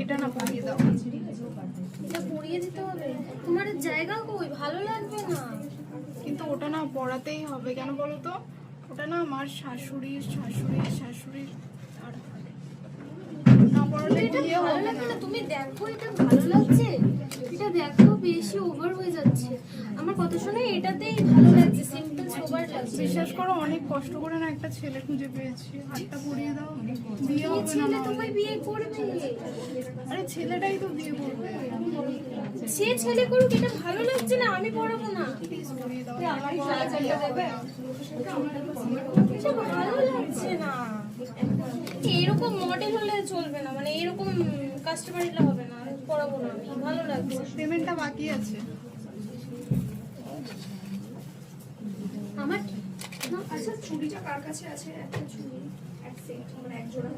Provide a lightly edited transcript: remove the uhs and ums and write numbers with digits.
এটা না পরিয়ে দাও। এটা পরিয়ে দিতে হবে? তোমার জায়গা কই, ভালো লাগবে না। কিন্তু ওটা না পড়াতেই হবে, কেন বলো তো? ওটা না আমার শাশুড়ির আর না পড়ালে এটা বিয়ে ভালো হবে লাগবে না। না। তুমি দেখো এটা ভালো লাগছে, এটা দেখো বেশি ওভার হয়ে যাচ্ছে। আমার কথা শুনে এটাতেই ভালো লাগছে, সিম্পল সোবার লাগছে। বিশ্বাস করো, অনেক কষ্ট করে না একটা ছেলে খুঁজে পেয়েছি। হাতটা পরিয়ে দাও, বিয়ে হবে না। ছেলে তোমায় বিয়ে করবে? আরে ছেলেটাই তো বিয়ে করবে। সে ছেলে করুক, এটা ভালো লাগছে না, আমি পড়াবো না। প্লিজ পরিয়ে দাও। এটা ভালো লাগছে না। এরকম মডেল হলে চলবে না, মানে এরকম কাস্টমার এলে হবে না, আমি পড়াবো না, আমি ভালো লাগছে। পেমেন্টটা বাকি আছে। আমার কি? আচ্ছা চুড়িটা কার কাছে আছে? একটা চুড়ি এক সেট, মানে এক জোড়া।